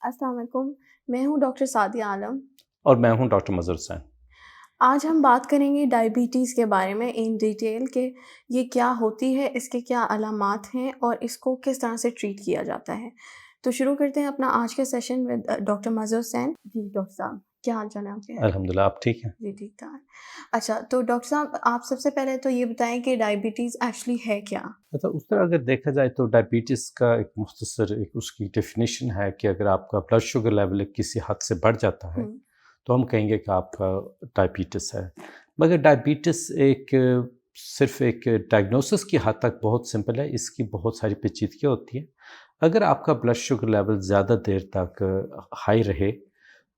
السلام علیکم، میں ہوں ڈاکٹر سعدیہ عالم۔ اور میں ہوں ڈاکٹر مظہر حسین۔ آج ہم بات کریں گے ڈائبٹیز کے بارے میں ان ڈیٹیل کہ یہ کیا ہوتی ہے، اس کے کیا علامات ہیں اور اس کو کس طرح سے ٹریٹ کیا جاتا ہے۔ تو شروع کرتے ہیں اپنا آج کا session with doctor Mazhar Hussain. جی ڈاکٹر صاحب، کیا حال چال ہے آپ کے؟ الحمدللہ، آپ ٹھیک ہیں؟ جی ٹھیک ٹھاک۔ اچھا، تو ڈاکٹر صاحب آپ سب سے پہلے تو یہ بتائیں کہ ڈائبٹیز ایکچولی ہے کیا؟ اچھا، اس طرح اگر دیکھا جائے تو ڈائبٹیز کا ایک مختصر اس کی ڈیفینیشن ہے کہ اگر آپ کا بلڈ شوگر لیول کسی حد سے بڑھ جاتا ہے تو ہم کہیں گے کہ آپ کا ڈائبٹیز ہے۔ مگر ڈائبٹیز صرف ایک ڈائگنوسس کی حد تک بہت سمپل ہے، اس کی بہت ساری پیچیدگیاں ہوتی ہیں۔ اگر آپ کا بلڈ شوگر لیول زیادہ دیر تک ہائی رہے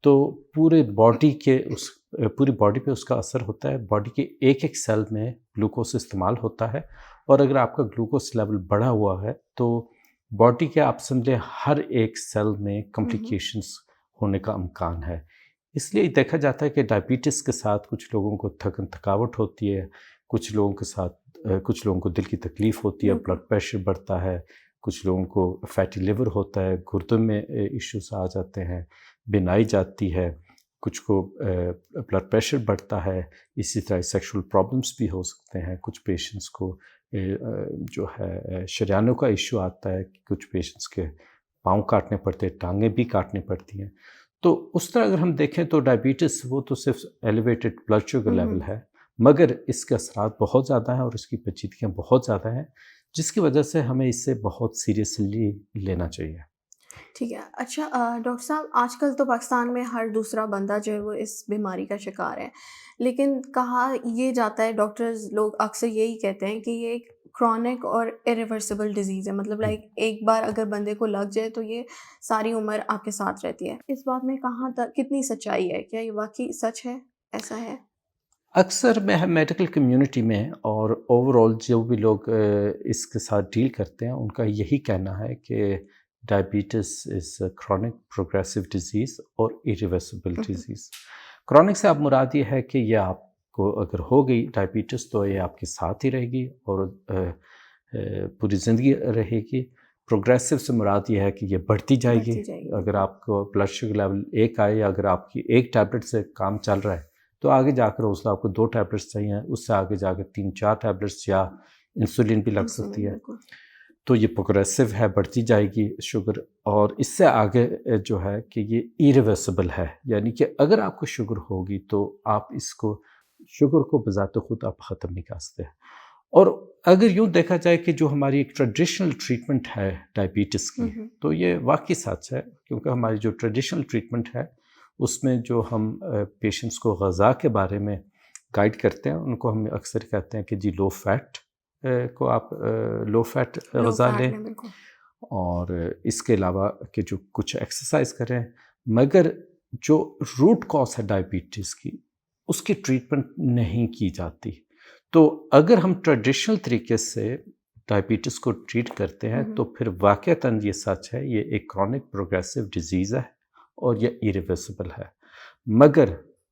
تو پوری باڈی پہ اس کا اثر ہوتا ہے، باڈی کے ایک ایک سیل میں گلوکوز استعمال ہوتا ہے، اور اگر آپ کا گلوکوز لیول بڑھا ہوا ہے تو باڈی کے آپ سمجھیں ہر ایک سیل میں کمپلیکیشنز ہونے کا امکان ہے۔ اس لیے دیکھا جاتا ہے کہ ڈائبٹیز کے ساتھ کچھ لوگوں کو تھکاوٹ ہوتی ہے، کچھ لوگوں کو دل کی تکلیف ہوتی ہے، بلڈ پریشر بڑھتا ہے، کچھ لوگوں کو فیٹی لیور ہوتا ہے، گردوں میں ایشوز آ جاتے ہیں، بینائی جاتی ہے، کچھ کو بلڈ پریشر بڑھتا ہے، اسی طرح سیکشول پرابلمس بھی ہو سکتے ہیں، کچھ پیشنٹس کو جو ہے شریانوں کا ایشو آتا ہے، کچھ پیشنٹس کے پاؤں کاٹنے پڑتے ہیں، ٹانگیں بھی کاٹنی پڑتی ہیں۔ تو اس طرح اگر ہم دیکھیں تو ڈائبٹیز وہ تو صرف ایلیویٹڈ بلڈ شوگر لیول ہے، مگر اس کے اثرات بہت زیادہ ہیں اور اس کی پیچیدگیاں بہت زیادہ ہیں، جس کی وجہ سے ہمیں اس سے بہت سیریسلی لینا چاہیے۔ ٹھیک ہے۔ اچھا ڈاکٹر صاحب، آج کل تو پاکستان میں ہر دوسرا بندہ جو ہے وہ اس بیماری کا شکار ہے، لیکن کہا یہ جاتا ہے، ڈاکٹرز لوگ اکثر یہی کہتے ہیں کہ یہ ایک کرونک اور ایریورسیبل ڈیزیز ہے، مطلب ایک بار اگر بندے کو لگ جائے تو یہ ساری عمر آپ کے ساتھ رہتی ہے۔ اس بات میں کہاں تک کتنی سچائی ہے؟ کیا یہ واقعی سچ ہے، ایسا ہے؟ اکثر میڈیکل کمیونٹی میں اور اوورال جو بھی لوگ اس کے ساتھ ڈیل کرتے ہیں ان کا یہی کہنا ہے کہ diabetes is a chronic progressive disease اور ایریورسیبل ڈیزیز۔ کرونک سے اب مراد یہ ہے کہ یہ آپ کو اگر ہو گئی ڈائبٹیز تو یہ آپ کے ساتھ ہی رہے گی اور پوری زندگی رہے گی۔ پروگریسو سے مراد یہ ہے کہ یہ بڑھتی جائے گی۔ اگر آپ کو بلڈ شوگر لیول 1 آئے یا اگر آپ کی ایک ٹیبلٹ سے کام چل رہا ہے تو آگے جا کر اس آپ کو 2 ٹیبلٹس چاہیے، اس سے آگے جا کے 3-4 ٹیبلٹس یا انسولین بھی لگ سکتی ہے۔ تو یہ پروگریسو ہے، بڑھتی جائے گی شوگر، اور اس سے آگے جو ہے کہ یہ ایریورسیبل ہے، یعنی کہ اگر آپ کو شوگر ہوگی تو آپ شوگر کو بذات خود آپ ختم نہیں کر سکتے۔ اور اگر یوں دیکھا جائے کہ جو ہماری ایک ٹریڈیشنل ٹریٹمنٹ ہے ڈائبٹیز کی تو یہ واقعی سچ ہے، کیونکہ ہماری جو ٹریڈیشنل ٹریٹمنٹ ہے اس میں جو ہم پیشنٹس کو غذا کے بارے میں گائیڈ کرتے ہیں ان کو ہم اکثر کہتے ہیں کہ جی لو فیٹ کو آپ لو فیٹ غذا لیں، اور اس کے علاوہ کہ جو کچھ ایکسرسائز کریں، مگر جو روٹ کاز ہے ڈائبٹیز کی اس کی ٹریٹمنٹ نہیں کی جاتی۔ تو اگر ہم ٹریڈیشنل طریقے سے ڈائبٹیز کو ٹریٹ کرتے ہیں تو پھر واقعتاً یہ سچ ہے، یہ ایک کرونک پروگریسو ڈیزیز ہے اور یہ ایریورسیبل ہے۔ مگر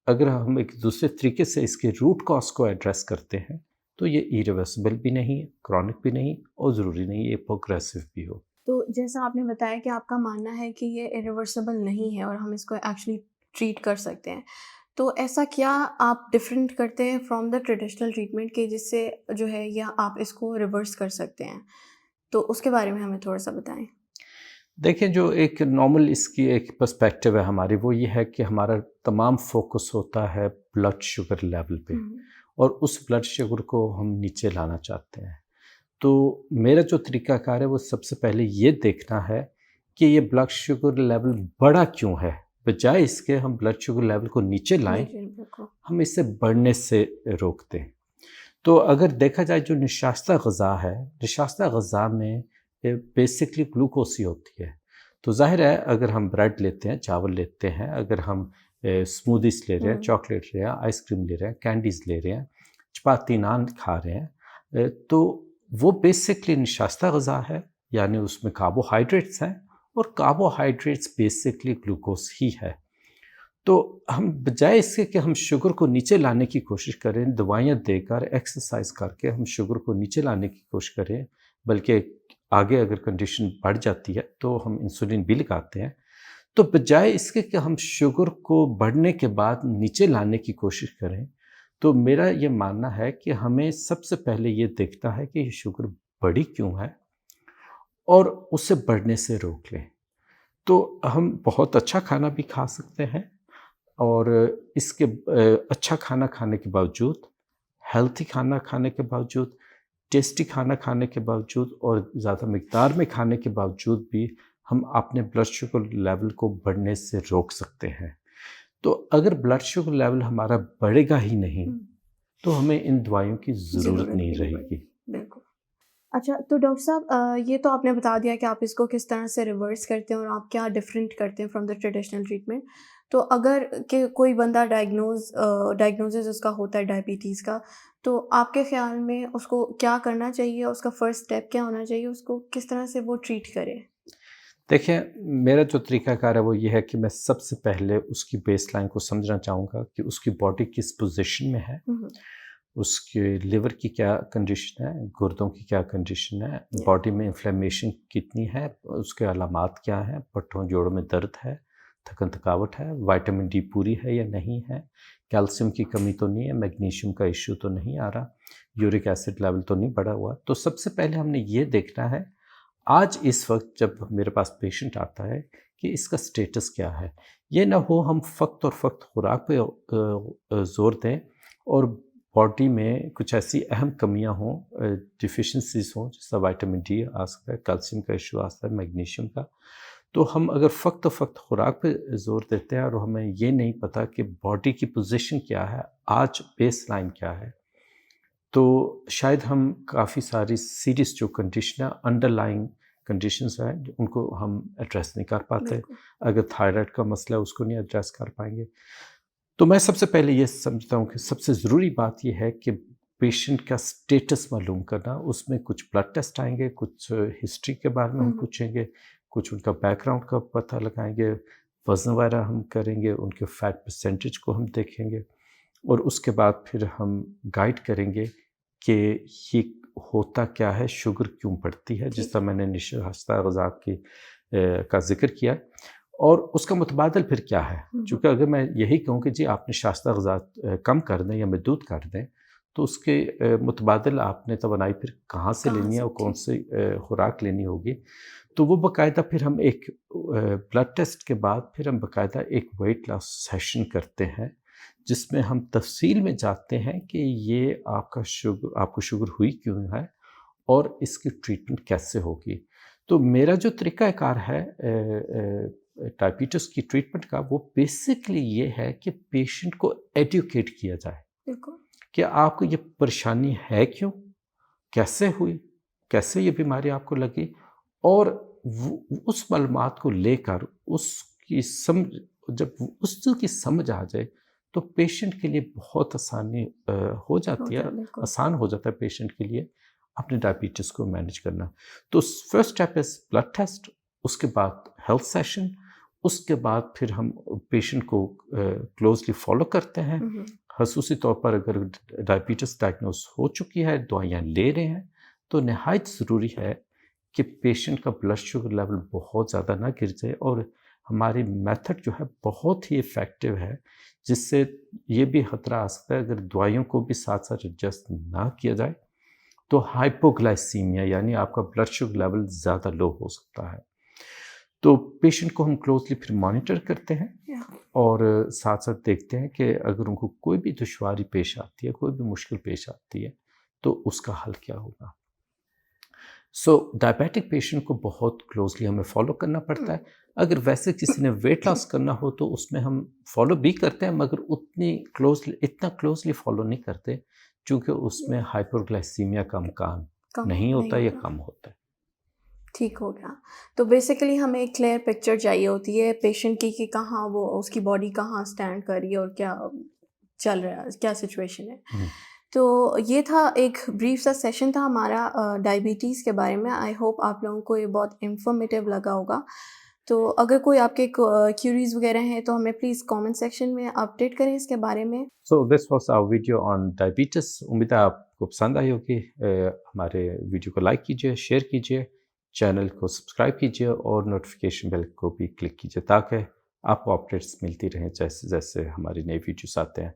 اگر ہم ایک دوسرے طریقے سے اس کے روٹ کاز کو ایڈریس کرتے ہیں تو یہ ایریورسیبل بھی نہیں ہے، کرونک بھی نہیں، اور ضروری نہیں یہ پروگریسو بھی ہو۔ تو جیسا آپ نے بتایا کہ آپ کا ماننا ہے کہ یہ ایریورسیبل نہیں ہے اور ہم اس کو ایکچولی ٹریٹ کر سکتے ہیں، تو ایسا کیا آپ ڈفرینٹ کرتے ہیں فرام دا ٹریڈیشنل ٹریٹمنٹ کہ جس سے جو ہے یا آپ اس کو ریورس کر سکتے ہیں؟ تو اس کے بارے میں ہمیں تھوڑا سا بتائیں۔ دیکھیں، جو ایک نارمل اس کی ایک پرسپیکٹیو ہے ہماری، وہ یہ ہے کہ ہمارا تمام فوکس ہوتا ہے بلڈ شوگر لیول پہ، اور اس بلڈ شوگر کو ہم نیچے لانا چاہتے ہیں۔ تو میرا جو طریقہ کار ہے وہ سب سے پہلے یہ دیکھنا ہے کہ یہ بلڈ شوگر لیول بڑھا کیوں ہے، بجائے اس کے ہم بلڈ شوگر لیول کو نیچے لائیں، ہم اسے بڑھنے سے روکتے ہیں۔ تو اگر دیکھا جائے جو نشاستہ غذا ہے، نشاستہ غذا میں بیسکلی گلوکوز ہی ہوتی ہے۔ تو ظاہر ہے اگر ہم بریڈ لیتے ہیں، چاول لیتے ہیں، اگر ہم سمودیز لے رہے ہیں، چاکلیٹ لے رہے ہیں، آئس کریم لے رہے ہیں، کینڈیز لے رہے ہیں، چپاتی نان کھا رہے ہیں، تو وہ بیسکلی نشاستہ غذا ہے، یعنی اس میں کاربوہائیڈریٹس ہیں، اور کاربوہائیڈریٹس بیسکلی گلوکوز ہی ہے۔ تو ہم بجائے اس کے کہ ہم شوگر کو نیچے لانے کی کوشش کریں، دوائیاں دے کر ایکسرسائز کر کے ہم شوگر کو نیچے لانے کی کوشش کریں، بلکہ آگے اگر کنڈیشن بڑھ جاتی ہے تو ہم انسولین بھی لگاتے ہیں، تو بجائے اس کے کہ ہم شوگر کو بڑھنے کے بعد نیچے لانے کی کوشش کریں، تو میرا یہ ماننا ہے کہ ہمیں سب سے پہلے یہ دیکھنا ہے کہ یہ شوگر بڑھی کیوں ہے اور اسے بڑھنے سے روک لیں۔ تو ہم بہت اچھا کھانا بھی کھا سکتے ہیں، اور اس کے اچھا کھانا کھانے کے باوجود، ہیلتھی کھانا کھانے کے باوجود، ٹیسٹی کھانا کھانے کے باوجود اور زیادہ مقدار میں کھانے کے باوجود بھی ہم اپنے بلڈ شوگر لیول کو بڑھنے سے روک سکتے ہیں۔ تو اگر بلڈ شوگر لیول ہمارا بڑھے گا ہی نہیں تو ہمیں ان دوائیوں کی ضرورت نہیں رہے گی۔ بالکل۔ اچھا، تو ڈاکٹر صاحب یہ تو آپ نے بتا دیا کہ آپ اس کو کس طرح سے ریورس کرتے ہیں اور آپ کیا ڈفرینٹ کرتے ہیں فرام دا ٹریڈیشنل ٹریٹمنٹ۔ تو اگر کہ کوئی بندہ ڈائگنوزز اس کا ہوتا ہے ڈائبٹیز کا، تو آپ کے خیال میں اس کو کیا کرنا چاہیے، اس کا فرسٹ اسٹیپ کیا ہونا چاہیے، اس کو کس طرح سے وہ ٹریٹ کرے؟ دیکھیں، میرا جو طریقہ کار ہے وہ یہ ہے کہ میں سب سے پہلے اس کی بیس لائن کو سمجھنا چاہوں گا کہ اس کی باڈی کس پوزیشن میں ہے، اس کے لیور کی کیا کنڈیشن ہے، گردوں کی کیا کنڈیشن ہے، باڈی میں انفلیمیشن کتنی ہے، اس کے علامات کیا ہیں، پٹھوں جوڑوں میں درد ہے، تھکن تھکاوٹ ہے، وائٹامن ڈی پوری ہے یا نہیں ہے، کیلشیم کی کمی تو نہیں ہے، میگنیشیم کا ایشو تو نہیں آ رہا، یورک ایسڈ لیول تو نہیں بڑھا ہوا۔ تو سب سے پہلے ہم نے یہ دیکھنا ہے آج اس وقت جب میرے پاس پیشنٹ آتا ہے کہ اس کا سٹیٹس کیا ہے۔ یہ نہ ہو ہم فقط اور فقط خوراک پہ زور دیں اور باڈی میں کچھ ایسی اہم کمیاں ہوں، ڈیفیشنسیز ہوں، جیسا وائٹامن ڈی آ سکتا ہے، کیلشیم کا ایشو آ سکتا ہے، میگنیشیم کا۔ تو ہم اگر فقط و فقط خوراک پہ زور دیتے ہیں اور ہمیں یہ نہیں پتہ کہ باڈی کی پوزیشن کیا ہے، آج بیس لائن کیا ہے، تو شاید ہم کافی ساری سیریس جو کنڈیشن ہے، انڈر لائنگ کنڈیشنز ہیں، ان کو ہم ایڈریس نہیں کر پاتے۔ اگر تھائرائڈ کا مسئلہ ہے اس کو نہیں ایڈریس کر پائیں گے۔ تو میں سب سے پہلے یہ سمجھتا ہوں کہ سب سے ضروری بات یہ ہے کہ پیشنٹ کا سٹیٹس معلوم کرنا۔ اس میں کچھ بلڈ ٹیسٹ آئیں گے، کچھ ہسٹری کے بارے میں ہم پوچھیں گے، کچھ ان کا بیک گراؤنڈ کا پتہ لگائیں گے، وزن وغیرہ ہم کریں گے، ان کے فیٹ پرسنٹیج کو ہم دیکھیں گے، اور اس کے بعد پھر ہم گائیڈ کریں گے کہ یہ ہوتا کیا ہے، شوگر کیوں بڑھتی ہے، جس طرح میں نے شائستہ غذا کا ذکر کیا، اور اس کا متبادل پھر کیا ہے۔ چونکہ اگر میں یہی کہوں کہ جی آپ نے شائستہ غذا کم کر دیں یا محدود کر دیں، تو اس کے متبادل آپ نے توانائی پھر کہاں سے لینی ہے اور کون سی خوراک لینی ہوگی۔ تو وہ باقاعدہ پھر ہم ایک بلڈ ٹیسٹ کے بعد پھر ہم باقاعدہ ایک ویٹ لاس سیشن کرتے ہیں، جس میں ہم تفصیل میں جانتے ہیں کہ یہ آپ کو شوگر ہوئی کیوں ہے اور اس کی ٹریٹمنٹ کیسے ہوگی۔ تو میرا جو طریقہ کار ہے ڈائبٹیز کی ٹریٹمنٹ کا، وہ بیسکلی یہ ہے کہ پیشنٹ کو ایڈوکیٹ کیا جائے کہ آپ کو یہ پریشانی ہے کیوں، کیسے ہوئی، کیسے یہ بیماری آپ کو لگی، اور اس معلومات کو لے کر جب اس کی سمجھ آ جائے تو پیشنٹ کے لیے بہت آسان ہو جاتا ہے پیشنٹ کے لیے اپنے ڈائبٹیز کو مینیج کرنا۔ تو first step is blood test, اس کے بعد ہیلتھ سیشن، اس کے بعد پھر ہم پیشنٹ کو کلوزلی فالو کرتے ہیں۔ خصوصی طور پر اگر ڈائبٹیز ڈائگنوز ہو چکی ہے، دوائیاں لے رہے ہیں، تو نہایت ضروری ہے کہ پیشنٹ کا بلڈ شوگر لیول بہت زیادہ نہ گر جائے، اور ہماری میتھڈ جو ہے بہت ہی ایفیکٹو ہے، جس سے یہ بھی خطرہ آ سکتا ہے اگر دوائیوں کو بھی ساتھ ساتھ ایڈجسٹ نہ کیا جائے تو ہائپوگلائسیمیا، یعنی آپ کا بلڈ شوگر لیول زیادہ لو ہو سکتا ہے۔ تو پیشنٹ کو ہم کلوزلی پھر مانیٹر کرتے ہیں اور ساتھ ساتھ دیکھتے ہیں کہ اگر ان کو کوئی بھی دشواری پیش آتی ہے، کوئی بھی مشکل پیش آتی ہے، تو اس کا حل کیا ہوگا۔ ڈائبیٹک پیشنٹ کو بہت کلوزلی ہمیں فالو کرنا پڑتا ہے۔ اگر ویسے کسی نے ویٹ لاس کرنا ہو تو اس میں ہم فالو بھی کرتے ہیں، مگر اتنا کلوزلی فالو نہیں کرتے، چونکہ اس میں ہائپرگلائسیمیا کا امکان نہیں ہوتا یا کم ہوتا ہے۔ ٹھیک ہو گیا۔ تو بیسیکلی ہمیں ایک کلیئر پکچر چاہیے ہوتی ہے پیشنٹ کی کہ کہاں وہ اس کی باڈی کہاں اسٹینڈ کر رہی ہے اور کیا چل رہا ہے، کیا سچویشن ہے۔ تو یہ تھا ایک بریف سا سیشن تھا ہمارا ڈائبٹیز کے بارے میں۔ آئی ہوپ آپ لوگوں کو یہ بہت انفارمیٹیو لگا ہوگا۔ تو اگر کوئی آپ کے کیوریز وغیرہ ہیں تو ہمیں پلیز کامنٹ سیکشن میں اپڈیٹ کریں اس کے بارے میں۔ So this was our video on diabetes. امید ہے آپ کو پسند آئی ہوگی۔ ہمارے ویڈیو کو لائک کیجیے، شیئر کیجیے، چینل کو سبسکرائب کیجیے اور نوٹیفیکیشن بیل کو بھی کلک کیجیے تاکہ آپ کو اپڈیٹس ملتی رہیں جیسے جیسے ہماری نئی ویڈیوز آتے ہیں۔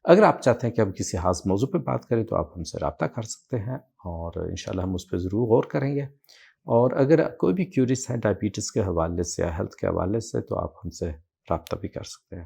اگر آپ چاہتے ہیں کہ ہم کسی خاص موضوع پہ بات کریں تو آپ ہم سے رابطہ کر سکتے ہیں، اور انشاءاللہ ہم اس پہ ضرور غور کریں گے۔ اور اگر کوئی بھی کیوریز ہے ڈائبٹیز کے حوالے سے یا ہیلتھ کے حوالے سے تو آپ ہم سے رابطہ بھی کر سکتے ہیں۔